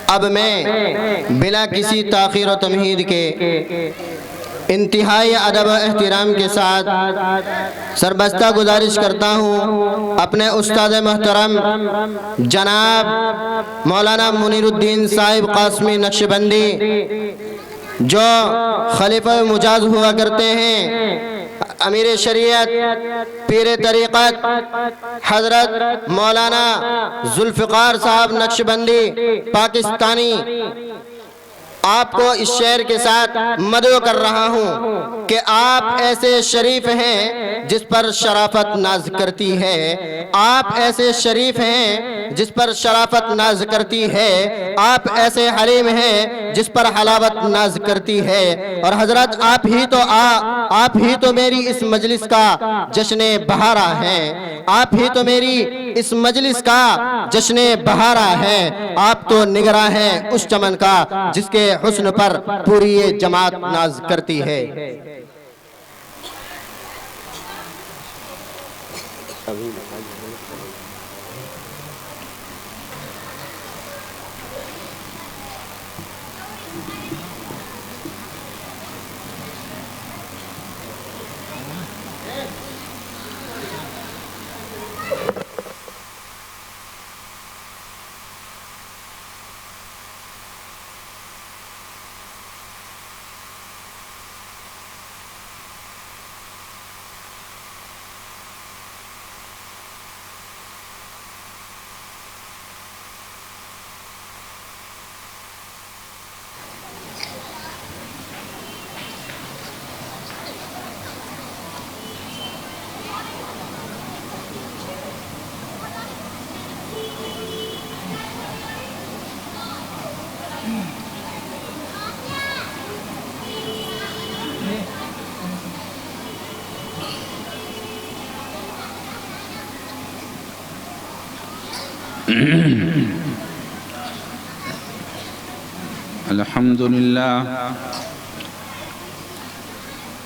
اب میں بلا کسی تاخیر و تمہید کے انتہائی ادب و احترام کے ساتھ سربستہ گزارش کرتا ہوں اپنے استاد محترم جناب مولانا منیر الدین صاحب قاسمی نقشبندی جو خلیفہ مجاز ہوا کرتے ہیں، امیر شریعت پیر طریقت حضرت مولانا ذوالفقار صاحب نقشبندی پاکستانی، آپ کو اس شعر کے ساتھ مدعو کر رہا ہوں کہ آپ ایسے شریف ہیں جس پر شرافت ناز کرتی ہے، آپ ایسے شریف ہیں جس پر شرافت ناز کرتی ہے، آپ ایسے حلیم ہیں جس پر حلاوت ناز کرتی ہے، اور حضرت آپ ہی تو میری اس مجلس کا جشن بہارا ہے، آپ ہی تو میری اس مجلس کا جشن بہارا ہے، آپ تو نگراں ہیں اس چمن کا جس کے حسن پر پوری یہ جماعت ناز کرتی ہے۔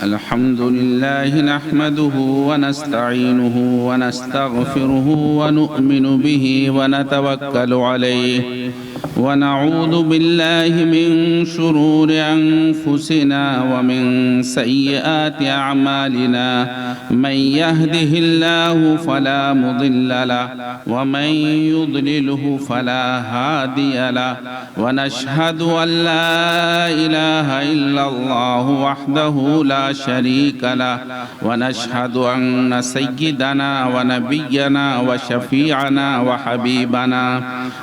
الحمد لله نحمده ونستعينه ونستغفره ونؤمن به ونتوكل عليه ونعوذ بالله من شرور أنفسنا ومن سيئات أعمالنا، من يهده الله فلا مضل له ومن يضلله فلا هادي له، ونشهد أن لا إله إلا الله وحده لا شريك له، ونشهد أن سيدنا ونبينا وشفيعنا وحبيبنا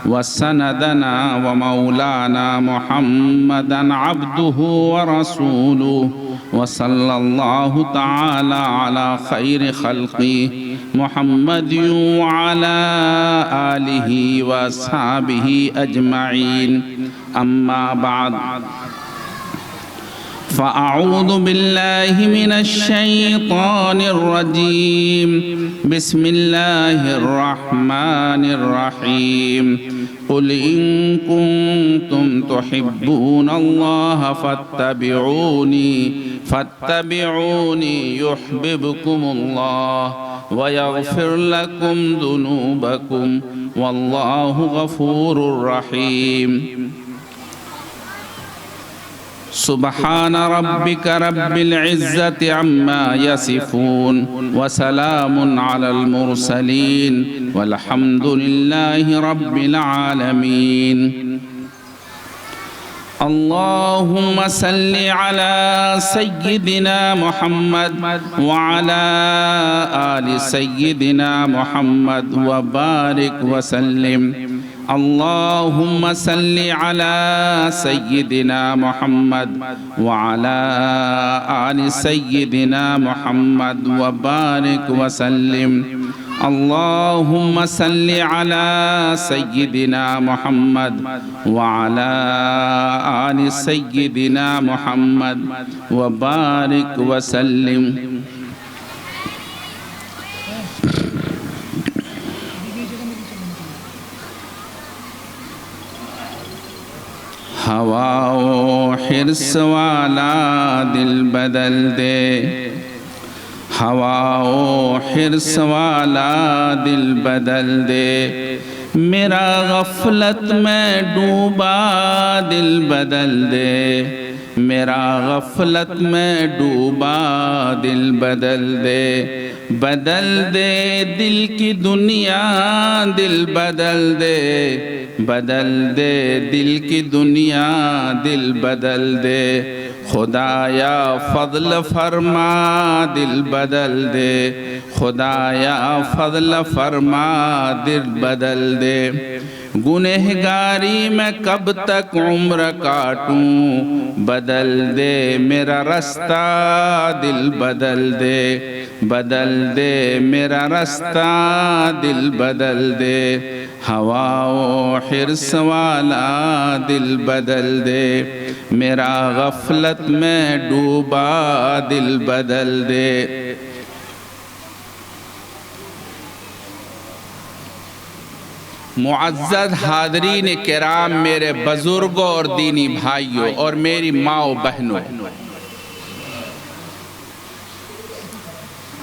وسندنا ومولانا محمدا عبده ورسوله، وصلى الله تعالى على خير خلقه محمد وعلى آله وأصحابه أجمعين. أما بعد، فأعوذ بالله من الشيطان الرجيم. بسم الله الرحمن الرحيم. قل إن كنتم تحبون الله فاتبعوني يحببكم الله ويغفر لكم ذنوبكم والله غفور رحيم. سبحان ربك رب العزة عما يصفون وسلام على المرسلين والحمد لله رب العالمين. اللهم صل على سيدنا محمد وعلى آل سيدنا محمد وبارك وسلم. اللهم صل على سيدنا محمد وعلى آل سيدنا محمد وبارك وسلم. اللهم صل على سيدنا محمد وعلى آل سيدنا محمد وبارك وسلم. ہوا و حرص والا دل بدل دے، ہوا و حرص والا دل بدل دے، میرا غفلت میں ڈوبا دل بدل دے، میرا غفلت میں ڈوبا دل بدل دے، بدل دے دل کی دنیا دل بدل دے، بدل دے دل کی دنیا دل بدل دے، خدایا فضل فرما دل بدل دے، خدایا فضل فرما دل بدل دے. گنہگاری میں کب تک عمر کاٹوں، بدل دے میرا رستہ دل بدل دے، بدل دے میرا رستہ دل بدل دے، ہوا و حرص والا دل بدل دے، میرا غفلت میں ڈوبا دل بدل دے. معزز حاضرین کرام، میرے بزرگوں اور دینی بھائیوں اور میری ماں و بہنوں،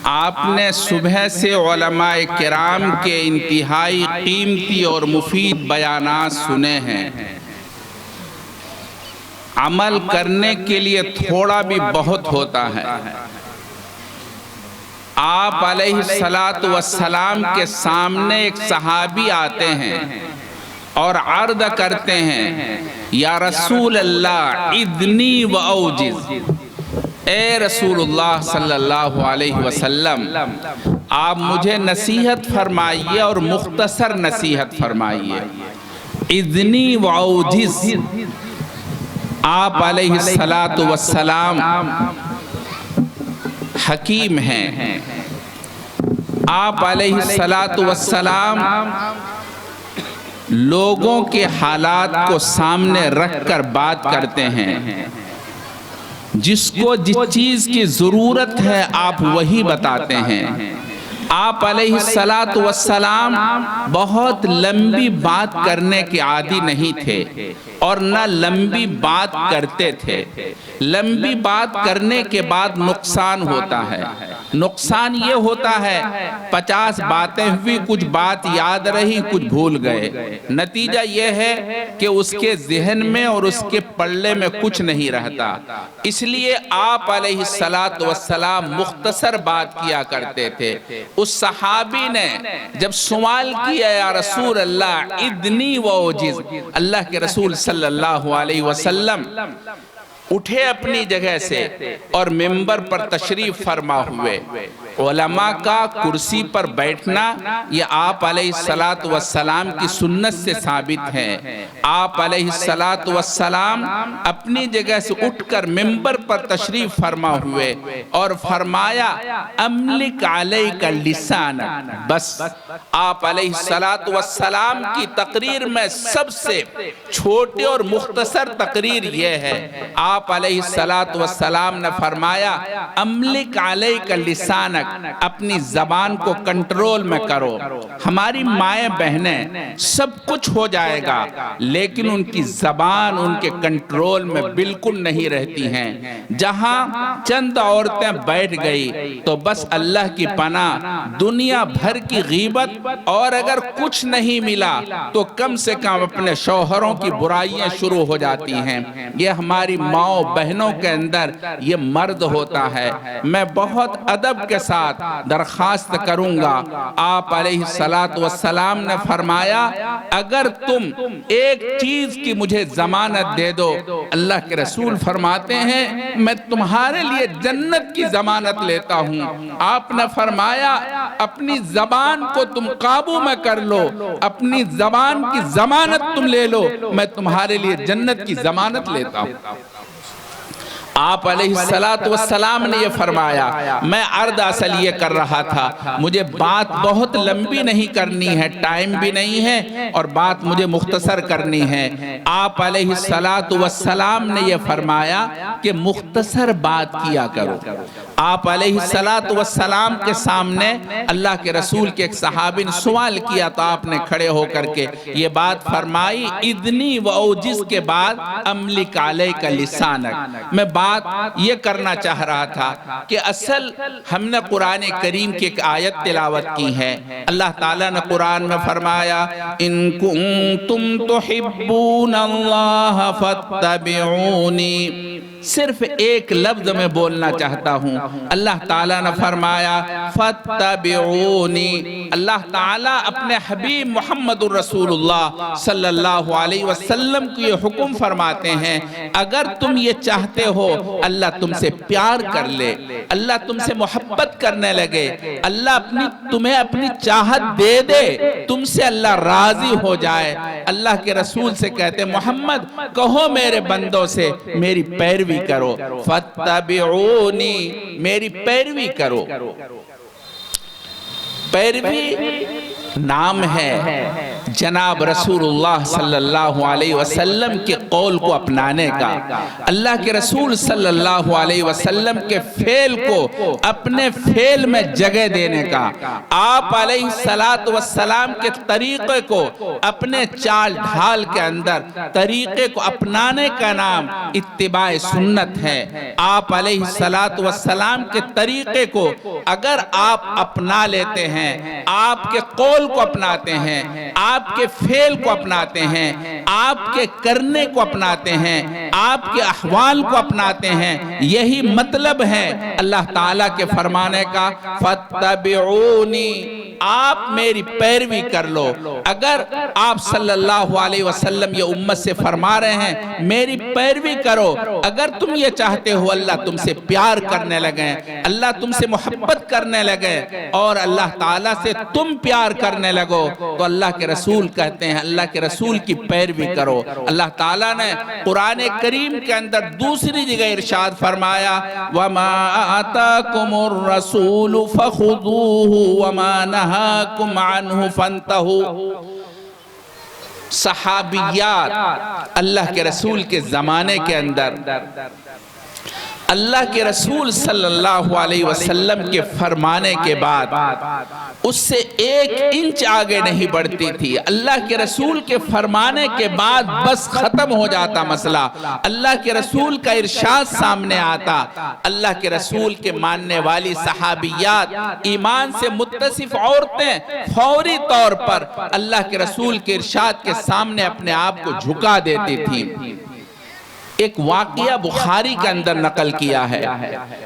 آپ نے صبح سے علماء کرام کے انتہائی قیمتی اور مفید بیانات سنے ہیں. عمل کرنے کے لیے تھوڑا بھی بہت ہوتا ہے. آپ علیہ السلام کے سامنے ایک صحابی آتے ہیں اور عرض کرتے ہیں، یا رسول اللہ اذنی و اوجز، اے رسول اللہ صلی اللہ علیہ وسلم آپ مجھے نصیحت فرمائیے اور مختصر نصیحت فرمائیے. اذنی و اوجز، آپ علیہ السلام حکیم ہیں. آپ علیہ السلام لوگوں کے حالات کو سامنے رکھ کر بات کرتے ہیں. جس کو جس چیز کی ضرورت ہے آپ وہی بتاتے ہیں. آپ علیہ السلام بہت لمبی بات کرنے کے عادی نہیں تھے اور نہ لمبی بات کرتے تھے. لمبی بات کرنے کے بعد نقصان ہوتا ہے. نقصان یہ ہوتا ہے 50 باتیں ہوئی، کچھ بات یاد رہی، کچھ بھول گئے. نتیجہ یہ ہے کہ اس کے ذہن میں اور اس کے پلے میں کچھ نہیں رہتا. اس لیے آپ علیہ السلام مختصر بات کیا کرتے تھے. اس صحابی نے جب سوال کیا، یا رسول اللہ اذنی و اوجز، اللہ کے رسول صلی اللہ علیہ وسلم اٹھے اپنی جگہ سے اور منبر پر تشریف فرما ہوئے. علماء کا کرسی پر بیٹھنا یہ آپ علیہ السلام کی سنت سے ثابت ہے. آپ علیہ السلام اپنی جگہ سے اٹھ کر منبر پر تشریف فرما ہوئے اور فرمایا، املک علیک لسانک. بس آپ علیہ السلام کی تقریر میں سب سے چھوٹی اور مختصر تقریر یہ ہے. آپ علیہ السلام نے فرمایا، املک علیک لسانک، اپنی زبان کو کنٹرول میں کرو. ہماری مائیں بہنیں سب کچھ ہو جائے گا لیکن ان کی زبان ان کے کنٹرول میں بالکل نہیں رہتی ہیں. جہاں چند عورتیں بیٹھ گئی تو بس اللہ کی پناہ دنیا بھر کی غیبت، اور اگر کچھ نہیں ملا تو کم سے کم اپنے شوہروں کی برائیاں شروع ہو جاتی ہیں. یہ ہماری ماں ماؤں بہنوں کے اندر یہ مرد ہوتا ہے۔ میں بہت ادب کے ساتھ درخواست کروں گا، آپ علیہ السلام نے فرمایا اگر تم ایک چیز کی مجھے ضمانت دے دو، اللہ کے رسول فرماتے ہیں میں تمہارے لیے جنت کی ضمانت لیتا ہوں۔ آپ نے فرمایا اپنی زبان کو تم قابو میں کر لو، اپنی زبان کی ضمانت تم لے لو، میں تمہارے لیے جنت کی ضمانت لیتا ہوں۔ آپ علیہ السلام نے یہ فرمایا۔ میں عرض اصل یہ کر رہا تھا، مجھے بات بہت لمبی نہیں کرنی ہے، ٹائم بھی نہیں ہے اور بات مجھے مختصر کرنی ہے۔ آپ علیہ السلام نے یہ فرمایا کہ مختصر بات کیا کرو۔ آپ علیہ السلام کے سامنے اللہ کے رسول کے ایک صحابی نے سوال کیا تو آپ نے کھڑے ہو کر کے یہ بات فرمائی، اذنی و اوجز کے بعد املک علیک لسانک۔ میں بات یہ کرنا چاہ رہا تھا کہ اصل ہم نے قرآن کریم کی ایک آیت تلاوت کی ہے۔ اللہ تعالیٰ نے قرآن میں فرمایا ان کنتم تحبون اللہ فاتبعونی، صرف ایک لفظ میں بولنا چاہتا ہوں۔ اللہ تعالیٰ نے فرمایا فاتبعونی۔ اللہ تعالیٰ اپنے حبیب محمد الرسول اللہ صلی اللہ علیہ وسلم کو یہ حکم فرماتے ہیں اگر تم یہ چاہتے ہو اللہ تم سے پیار کر لے، اللہ تم سے محبت کرنے لگے، اللہ تمہیں اپنی چاہت دے دے، تم سے اللہ راضی ہو جائے، اللہ کے رسول سے کہتے محمد کہو میرے بندوں سے میری پیروی کرو، فاتبعونی، میری پیروی کرو۔ پیروی نام ہے جناب رسول اللہ صلی اللہ علیہ وسلم کے قول کو اپنانے کا، اللہ کے رسول صلی اللہ علیہ وسلم کے فعل کو اپنے فعل میں جگہ دینے کا، آپ علیہ السلام کے طریقے کو اپنے چال ڈھال کے اندر طریقے کو اپنانے کا نام اتباع سنت ہے۔ آپ علیہ السلام کے طریقے کو اگر آپ اپنا لیتے ہیں، آپ کے قول کو اپناتے ہیں، آپ کے فعل کو اپناتے ہیں، آپ کے کرنے کو اپناتے ہیں، آپ کے احوال کو اپناتے ہیں، یہی مطلب ہے اللہ تعالیٰ کے فرمانے کا فاتبعونی، آپ میری پیروی کر لو۔ اگر آپ صلی اللہ علیہ وسلم یہ امت سے فرما رہے ہیں میری پیروی کرو، اگر تم یہ چاہتے ہو اللہ تم سے پیار کرنے لگے، اللہ تم سے محبت کرنے لگے اور اللہ تعالیٰ سے تم پیار کرنے لگو تو اللہ کے رسول کہتے ہیں اللہ کے رسول کی پیروی کرو۔ اللہ تعالیٰ نے قرآن کریم کے اندر دوسری جگہ ارشاد فرمایا وَمَا آتَاكُمُ الرَّسُولُ فَخُذُوهُ وَمَا نَهَاكُمْ عَنْهُ فَانْتَهُوا۔ صحابیات اللہ کے رسول کے زمانے کے اندر اللہ کے رسول صلی اللہ علیہ وسلم کے فرمانے کے بعد اس سے ایک انچ آگے نہیں بڑھتی تھی۔ اللہ کے رسول کے فرمانے کے بعد بس ختم ہو جاتا مسئلہ، اللہ کے رسول کا ارشاد سامنے آتا، اللہ کے رسول کے ماننے والی صحابیات، ایمان سے متصف عورتیں فوری طور پر اللہ کے رسول کے ارشاد کے سامنے اپنے آپ کو جھکا دیتی تھیں۔ ایک واقعہ بخاری کے اندر نقل کیا ہے،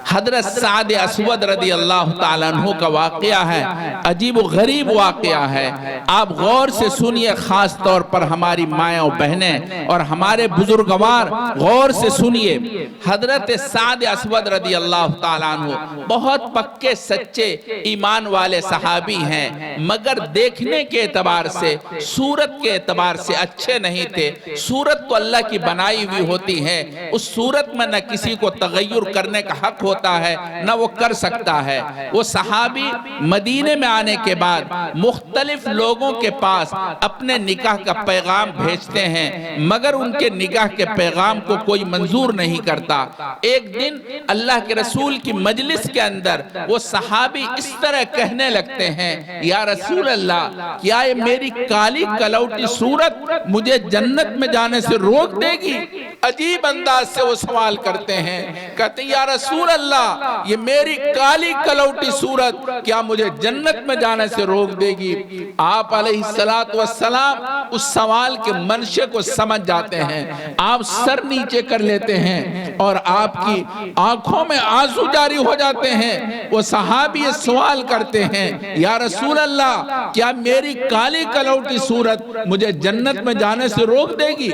حضرت سعد اسود رضی اللہ تعالیٰ عنہ کا واقعہ ہے، عجیب و غریب واقعہ ہے، آپ غور سے سنیے، خاص طور پر ہماری مائیں و بہنیں اور ہمارے بزرگوار غور سے سنیے۔ حضرت سعد اسود رضی اللہ تعالیٰ عنہ بہت پکے سچے ایمان والے صحابی ہیں، مگر دیکھنے کے اعتبار سے، صورت کے اعتبار سے اچھے نہیں تھے۔ صورت تو اللہ کی بنائی ہوئی ہوتی ہے، اس صورت میں نہ کسی کو تغیر کرنے کا حق ہوتا ہے نہ وہ کر سکتا ہے۔ وہ صحابی مدینے میں آنے کے بعد مختلف لوگوں کے پاس اپنے نکاح کا پیغام بھیجتے ہیں، مگر ان کے نکاح کے پیغام کو کوئی منظور نہیں کرتا۔ ایک دن اللہ کے رسول کی مجلس کے اندر وہ صحابی اس طرح کہنے لگتے ہیں یا رسول اللہ کیا یہ میری کالی کلوٹی صورت مجھے جنت میں جانے سے روک دے گی؟ عجیب عجیب انداز سے وہ سوال کرتے ہیں، کہتے ہیں یا رسول اللہ یہ میری کالی کلوٹی صورت کیا مجھے جنت میں جانے سے روک دے گی؟ آپ علیہ السلام اس سوال کے منشے کو سمجھ جاتے ہیں، آپ سر نیچے کر لیتے ہیں اور آپ کی آنکھوں میں آنسو جاری ہو جاتے ہیں۔ وہ صحابی یہ سوال کرتے ہیں، یا رسول اللہ کیا میری کالی کلوٹی صورت مجھے جنت میں جانے سے روک دے گی؟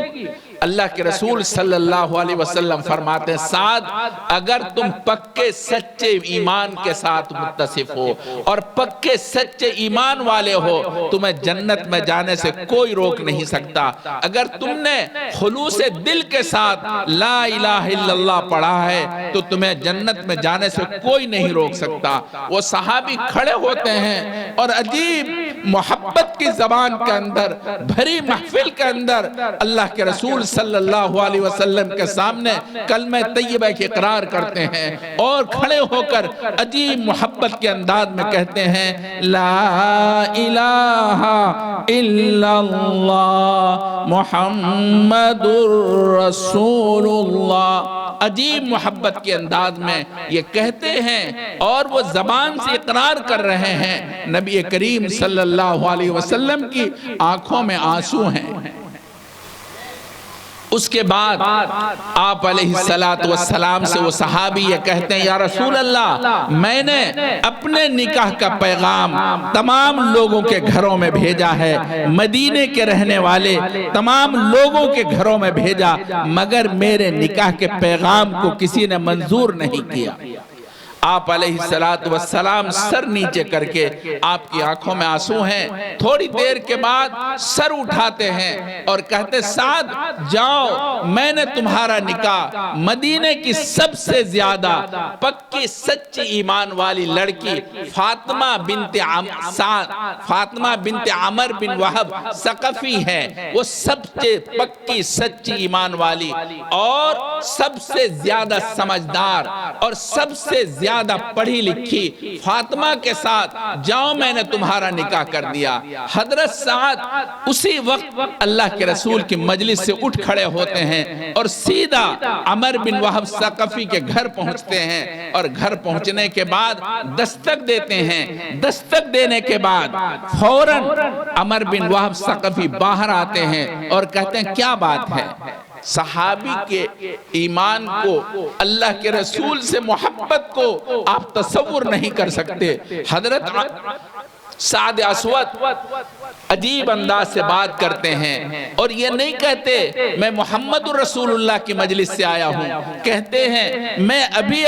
اللہ کے رسول صلی اللہ علیہ وسلم فرماتے ہیں، سعد اگر تم پکے سچے ایمان کے ساتھ متصف ہو اور پکے سچے ایمان والے ہو، تمہیں جنت میں جانے سے کوئی روک نہیں سکتا۔ اگر تم نے خلوص دل کے ساتھ لا الہ الا اللہ پڑھا ہے تو تمہیں جنت میں جانے سے کوئی نہیں روک سکتا۔ وہ صحابی کھڑے ہوتے ہیں اور عجیب محبت کی زبان کے اندر، بھری محفل کے اندر اللہ کے رسول صلی اللہ علیہ وسلم کے سامنے کلمہ طیبہ کی اقرار کرتے ہیں اور کھڑے ہو کر عجیب محبت کے انداز میں کہتے ہیں، لا الہ الا اللہ محمد رسول اللہ۔ عجیب محبت کے انداز میں یہ کہتے ہیں اور وہ زبان سے اقرار کر رہے ہیں۔ نبی کریم صلی اللہ علیہ وسلم کی آنکھوں میں آنسو ہیں۔ اس کے بعد آپ علیہ السلام سے وہ صحابی یہ کہتے ہیں، یا رسول اللہ میں نے اپنے نکاح کا پیغام تمام لوگوں کے گھروں میں بھیجا ہے، مدینے کے رہنے والے تمام لوگوں کے گھروں میں بھیجا، مگر میرے نکاح کے پیغام کو کسی نے منظور نہیں کیا۔ آپ علیہ السلام سر نیچے کر کے، آپ کی آنکھوں میں آنسو ہیں، تھوڑی دیر کے بعد سر اٹھاتے ہیں اور کہتے، سعد جاؤ، میں نے تمہارا نکاح مدینے کی سب سے زیادہ پکی سچی ایمان والی لڑکی فاطمہ بنت عمر بن وہب ثقفی ہے، وہ سب سے پکی سچی ایمان والی اور سب سے زیادہ سمجھدار اور سب سے زیادہ پڑھی لکھی فاطمہ کے ساتھ جاؤ، میں نے تمہارا نکاح کر دیا۔ حضرت سعد اسی وقت اللہ کے رسول کی مجلس سے اٹھ کھڑے ہوتے ہیں اور سیدھا عمر بن وہب ثقفی کے گھر پہنچتے ہیں اور گھر پہنچنے کے بعد دستک دیتے ہیں۔ دستک دینے کے بعد فوراً عمر بن وہب ثقفی باہر آتے ہیں اور کہتے ہیں، کیا بات ہے؟ صحابی کے ایمان کو، اللہ کے رسول سے محبت کو آپ تصور نہیں کر سکتے۔ حضرت سعد اسود عجیب انداز سے بات کرتے ہیں اور یہ نہیں کہتے میں محمد رسول اللہ کی مجلس سے آیا ہوں، کہتے ہیں میں ابھی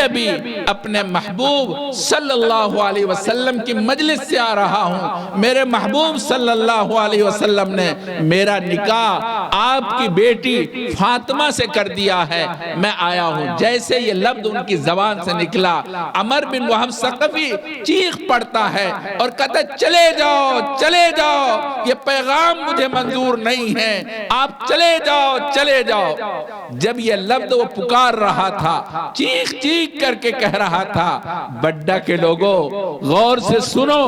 اپنے محبوب صلی اللہ علیہ وسلم کی مجلس سے آ رہا ہوں، میرے محبوب صلی اللہ علیہ وسلم نے میرا نکاح آپ کی بیٹی فاطمہ سے کر دیا ہے، میں آیا ہوں۔ جیسے یہ لفظ ان کی زبان سے نکلا، عمر بن وہب ثقفی چیخ پڑتا ہے اور کہتا ہے، چلے جاؤ چلے جاؤ، یہ پیغام مجھے منظور نہیں ہے، آپ چلے جاؤ چلے جاؤ۔ جب یہ لفظ وہ پکار رہا تھا، چیخ چیخ کر کے کہہ رہا تھا، بڈا کے لوگوں غور سے سنو،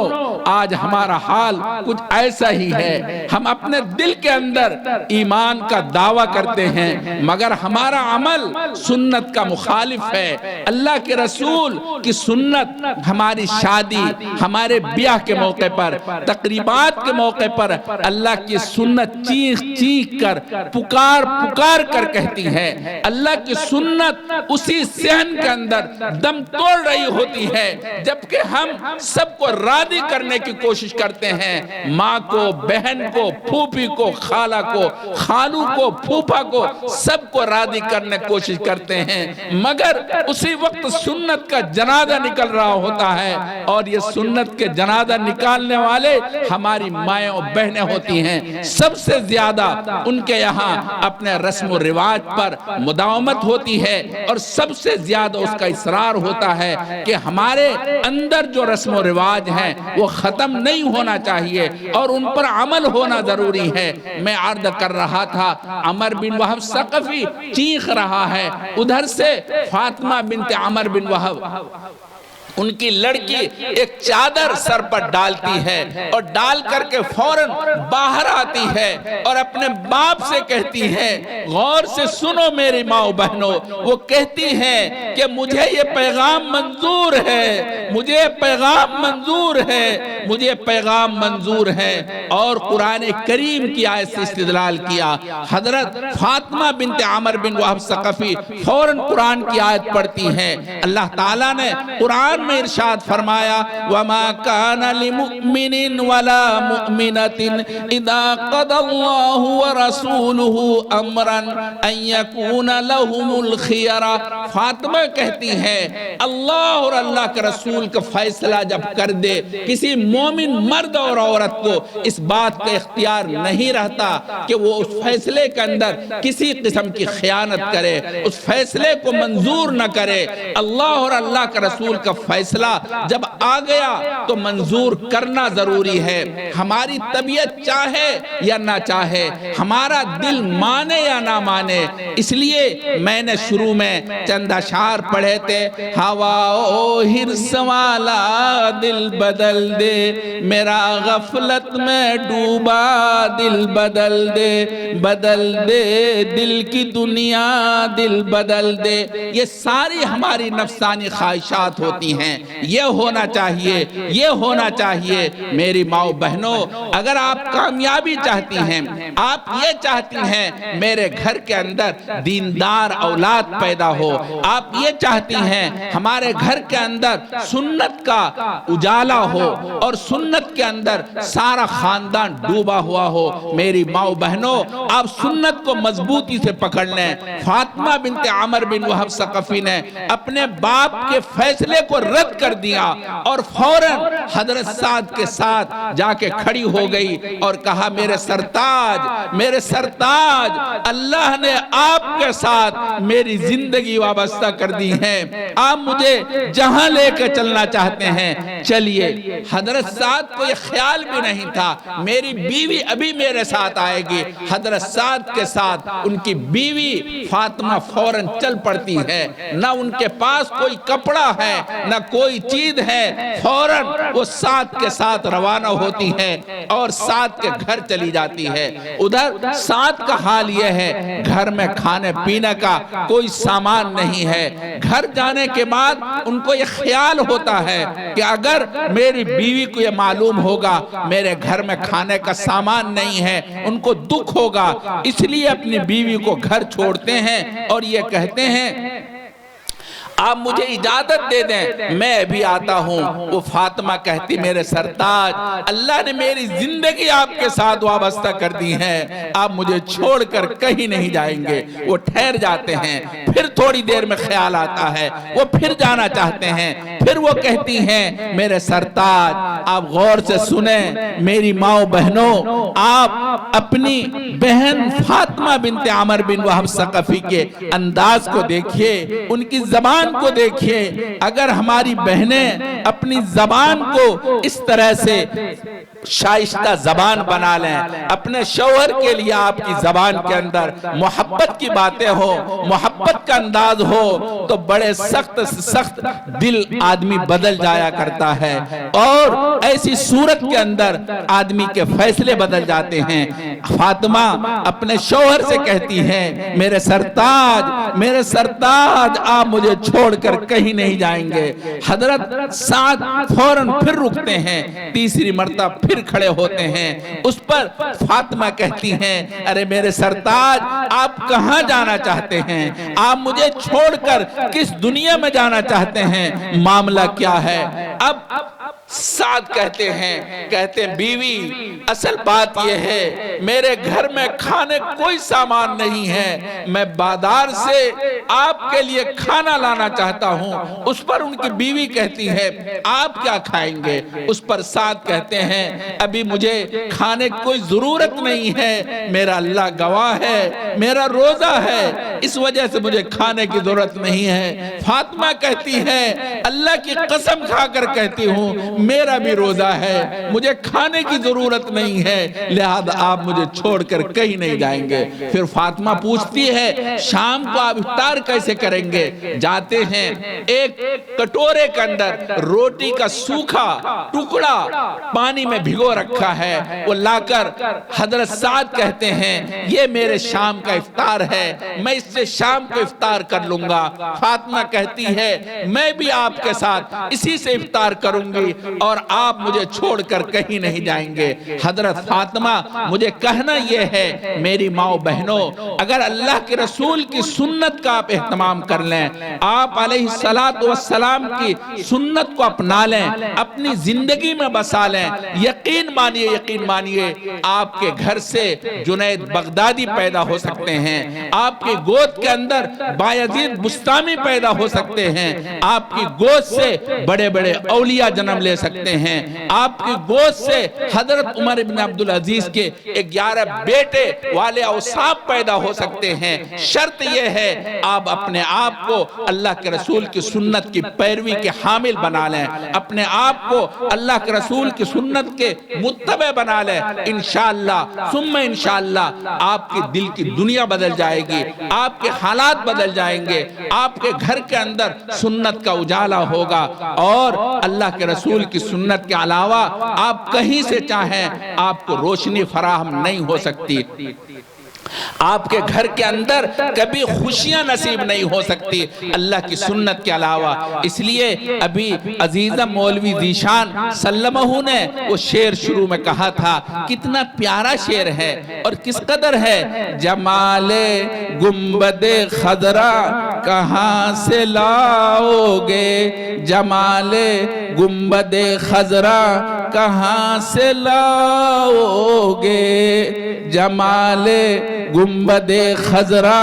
آج ہمارا حال کچھ ایسا ہی ہے، ہم اپنے دل کے اندر ایمان کا دعویٰ کرتے ہیں مگر ہمارا عمل سنت کا مخالف ہے۔ اللہ کے رسول کی سنت ہماری شادی، ہمارے بیاہ کے موقع پر، تقریبات کے موقع پر اللہ کی سنت چیخ چیخ کر پکار پکار کر کہتی ہے۔ اللہ کی سنت اسی صحن کے اندر دم توڑ رہی ہوتی ہے جبکہ ہم سب کو راضی کرنے کی کوشش کرتے ہیں، ماں کو، بہن کو، پھوپھی کو، خالہ کو، خالو کو، پھوپھا کو، سب کو راضی کرنے کی کوشش کرتے ہیں، مگر اسی وقت سنت کا جنازہ نکل رہا ہوتا ہے اور یہ سنت کے جنازہ نکالنے والے ہماری مائیں اور بہنیں ہوتی ہیں۔ سب سے زیادہ ان کے یہاں اپنے رسم و رواج پر مداومت ہوتی ہے اور سب سے زیادہ اس کا اصرار ہوتا ہے کہ ہمارے اندر جو رسم و رواج ہیں وہ ختم نہیں ہونا چاہیے اور ان پر عمل ہونا ضروری ہے۔ میں عرض کر رہا تھا، عمر بن وہب ثقفی چیخ رہا ہے، ادھر سے فاطمہ بنت عمر بن وہب ان کی لڑکی ایک چادر سر پر ڈالتی ہے اور ڈال کر کے فوراً باہر آتی ہے اور اپنے باپ سے کہتی ہے، غور سے سنو میری ماں و بہنوں، وہ کہتی ہے کہ مجھے یہ پیغام منظور ہے، مجھے پیغام منظور ہے، مجھے پیغام منظور ہے۔ اور قرآن کریم کی آیت سے استدلال کیا۔ حضرت فاطمہ بنت عامر بن وہب ثقفی فوراً قرآن کی آیت پڑھتی ہیں۔ اللہ تعالیٰ نے قرآن میں ارشاد فرمایا، وَمَا كَانَ لِمُؤْمِنٍ وَلَا مُؤْمِنَةٍ إِذَا قَضَى اللَّهُ وَرَسُولُهُ أَمْرًا أَن يَكُونَ لَهُمُ الْخِيَرَةُ۔ فاطمہ کہتی ہیں اللہ اور اللہ کے رسول کا فیصلہ جب کر دے، کسی مومن مرد اور عورت کو اس بات کا اختیار نہیں رہتا کہ وہ اس فیصلے کے اندر کسی قسم کی خیانت کرے، اس فیصلے کو منظور نہ کرے۔ اللہ اور اللہ کے رسول کا فیصلہ جب آ گیا تو منظور کرنا ضروری ہے، ہماری طبیعت چاہے یا نہ چاہے، ہمارا دل مانے یا نہ مانے۔ اس لیے میں نے شروع میں چند اشعار پڑھے تھے، ہوا او ہرس والا دل بدل دے، میرا غفلت میں ڈوبا دل بدل دے، بدل دے دل کی دنیا دل بدل دے۔ یہ ساری ہماری نفسانی خواہشات ہوتی ہیں۔ یہ ہونا چاہیے، یہ ہونا چاہیے۔ میری ماں و بہنوں، اگر آپ کامیابی چاہتی ہیں، آپ یہ چاہتی ہیں میرے گھر کے اندر دیندار اولاد پیدا ہو، آپ یہ چاہتی ہیں ہمارے گھر کے اندر سنت کا اجالا ہو اور سنت کے اندر سارا خاندان ڈوبا ہوا ہو، میری ماں و بہنوں آپ سنت کو مضبوطی سے پکڑ لیں۔ فاطمہ بنت عامر بن وہب ثقفی نے اپنے باپ کے فیصلے کو رد کر دیا اور فوراً حضرت سعد کے ساتھ جا کے کھڑی ہو گئی اور کہا، میرے سرتاج، میرے سرتاج، اللہ نے آپ کے ساتھ میری زندگی وابستہ کر دی ہے، آپ مجھے جہاں لے کے چلنا چاہتے ہیں چلیے۔ حضرت سعد کو یہ خیال بھی نہیں تھا میری بیوی ابھی میرے ساتھ آئے گی۔ حضرت سعد کے ساتھ ان کی بیوی فاطمہ فوراً چل پڑتی ہے، نہ ان کے پاس کوئی کپڑا ہے نہ کوئی چیز ہے، فوراً وہ سعد کے ساتھ روانہ ہوتی ہے اور سعد کے گھر چلی جاتی ہے۔ ادھر سعد کا حال یہ ہے، گھر میں کھانے پینے کا کوئی سامان نہیں ہے۔ گھر جانے کے بعد ان کو یہ خیال ہوتا ہے کہ اگر میری بیوی کو یہ معلوم ہوگا میرے گھر میں کھانے کا سامان نہیں ہے، ان کو دکھ ہوگا، اس لیے اپنی بیوی کو گھر چھوڑتے ہیں اور یہ کہتے ہیں، آپ مجھے اجازت دے دیں میں ابھی آتا ہوں۔ وہ فاطمہ کہتی، میرے سرتاج، اللہ نے میری زندگی آپ کے ساتھ وابستہ کر دی ہے، آپ مجھے چھوڑ کر کہیں نہیں جائیں گے۔ وہ ٹھہر جاتے ہیں، پھر تھوڑی دیر میں خیال آتا ہے، وہ پھر جانا چاہتے ہیں، پھر وہ کہتی ہیں، میرے سرتاج آپ غور سے سنیں، میری ماں و بہنوں، آپ اپنی بہن فاطمہ بنت عامر بن وہب ثقفی کے انداز کو دیکھیے، ان کی زبان کو دیکھیے۔ اگر ہماری بہنیں اپنی زبان کو اس طرح سے شائستہ زبان بنا لیں، اپنے شوہر کے لیے آپ کی زبان کے اندر محبت کی باتیں ہو، محبت کا انداز ہو، تو بڑے سخت سخت دل آدمی بدل جایا کرتا ہے اور ایسی صورت کے اندر آدمی کے فیصلے بدل جاتے ہیں۔ فاطمہ اپنے شوہر سے کہتی ہیں، میرے سرتاج، میرے سرتاج، آپ مجھے چھوڑ کر کہیں نہیں جائیں گے۔ حضرت سعد فوراً پھر رکتے ہیں، تیسری مرتبہ پھر کھڑے ہوتے ہیں۔ اس پر فاطمہ کہتی ہیں، ارے میرے سرتاج، آپ کہاں جانا چاہتے ہیں؟ آپ مجھے چھوڑ کر کس دنیا میں جانا چاہتے ہیں؟ معاملہ کیا ہے؟ اب سعد کہتے ہیں بیوی، اصل بات یہ ہے میرے گھر میں کھانے کوئی سامان نہیں ہے، میں بازار سے آپ کے لیے کھانا لانا چاہتا ہوں۔ اس پر ان کی بیوی کہتی ہے، آپ کیا کھائیں گے؟ اس پر سعد کہتے ہیں، ابھی مجھے کھانے کی کوئی ضرورت نہیں ہے، میرا اللہ گواہ ہے، میرا روزہ ہے، اس وجہ سے مجھے کھانے کی ضرورت نہیں ہے۔ فاطمہ کہتی ہے، اللہ کی قسم کھا کر کہتی ہوں میرا بھی روزہ ہے، مجھے کھانے کی ضرورت نہیں ہے، لہذا آپ مجھے چھوڑ کر کہیں نہیں جائیں گے۔ پھر فاطمہ پوچھتی ہے شام کو آپ افطار کیسے کریں گے؟ جاتے ہیں، ایک کٹورے کے اندر روٹی کا سوکھا ٹکڑا پانی میں بھگو رکھا ہے، وہ لا کر حضرت سعد کہتے ہیں یہ میرے شام کا افطار ہے، میں اس سے شام کو افطار کر لوں گا۔ فاطمہ کہتی ہے میں بھی آپ کے ساتھ اسی سے افطار کروں گی اور آپ مجھے چھوڑ کر کہیں نہیں جائیں گے۔ حضرت فاطمہ مجھے کہنا یہ ہے میری ماں و بہنوں، اگر اللہ کے رسول کی سنت کا آپ اہتمام کر لیں، آپ علیہ السلام کی سنت کو اپنا لیں، اپنی زندگی میں بسا لیں، یقین مانیے آپ کے گھر سے جنید بغدادی پیدا ہو سکتے ہیں، آپ کی گود کے اندر بایزید بستامی پیدا ہو سکتے ہیں، آپ کی گود سے بڑے بڑے اولیاء جنم لے سکتے ہیں، آپ کی گود سے حضرت عمر بن عبدالعزیز کے 11 بیٹے والے اوصاف پیدا ہو سکتے ہیں۔ شرط یہ ہے آپ اپنے آپ کو اللہ کے رسول کی سنت کی پیروی کے حامل بنا لیں، اپنے آپ کو اللہ کے رسول کی سنت کے متبع بنا لیں، انشاءاللہ ثم انشاءاللہ آپ کی دل کی دنیا بدل جائے گی، آپ کے حالات بدل جائیں گے، آپ کے گھر کے اندر سنت کا اجالا ہوگا، اور اللہ کے رسول کی سنت کے علاوہ آپ کہیں سے چاہیں آپ کو روشنی فراہم نہیں ہو سکتی، آپ کے گھر کے اندر کبھی خوشیاں نصیب نہیں ہو سکتی اللہ کی سنت کے علاوہ۔ اس لیے ابھی عزیزم مولوی ذیشان سلمہ نے وہ شعر شروع میں کہا تھا، کتنا پیارا شعر ہے اور کس قدر ہے، جمال گنبد خضرا کہاں سے لاؤ گے، جمال گنبد خضرا کہاں سے لاؤ گے، جمال گنبد خضرا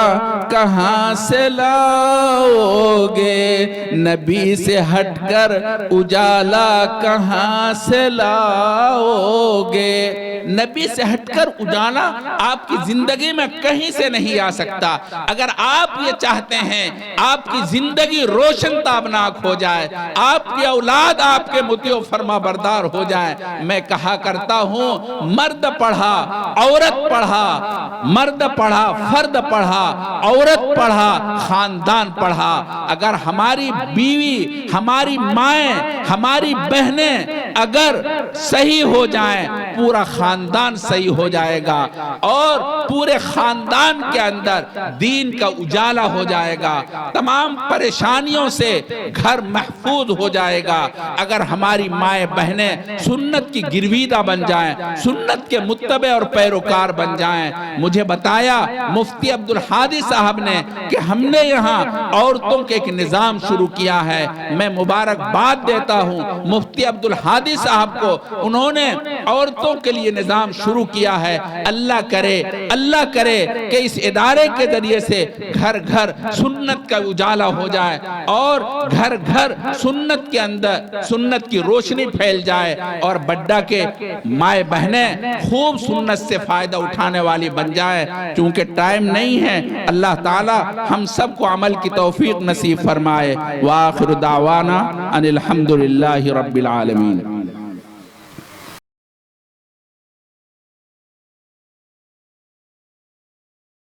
کہاں سے لاؤ گے، نبی سے ہٹ کر اجالا کہاں سے لاؤ گے۔ نبی سے ہٹ کر اجالا آپ کی زندگی میں کہیں سے نہیں آ سکتا۔ اگر آپ یہ چاہتے ہیں آپ کی زندگی روشن تابناک ہو جائے، آپ کی اولاد آپ کے مطیع و فرما بردار ہو جائے، میں کہا کرتا ہوں مرد پڑھا عورت پڑھا، مرد پڑھا فرد پڑھا عورت پڑھا خاندان پڑھا۔ اگر ہماری بیوی، ہماری مائیں، ہماری بہنیں اگر صحیح ہو جائیں، پورا خاندان صحیح ہو جائے گا اور پورے خاندان کے اندر دین کا اجالا ہو جائے گا، تمام پریشانیوں سے گھر محفوظ ہو جائے گا۔ اگر ہماری مائیں بہنیں سنت کی گرویدہ بن جائیں، سنت کے متبع اور پیروکار بن جائیں۔ مجھے بتایا مفتی عبدالحادی صاحب نے کہ ہم نے یہاں عورتوں کے ایک نظام شروع کیا ہے، میں مبارکباد دیتا ہوں مفتی عبدالحادی صاحب کو، انہوں نے عورتوں کے لیے نظام شروع کیا ہے۔ اللہ کرے کہ اس ادارے کے ذریعے سے گھر گھر سنت کا اجالا ہو جائے اور گھر گھر سنت کے اندر سنت کی روشنی پھیل جائے اور بڈا کے مائیں بہنیں خوب سنت سے فائدہ اٹھانے والی بن جائے۔ چونکہ ٹائم نہیں ہے، اللہ تعالی ہم سب کو عمل کی توفیق نصیب فرمائے۔ وآخر دعوانا ان الحمدللہ رب العالمین۔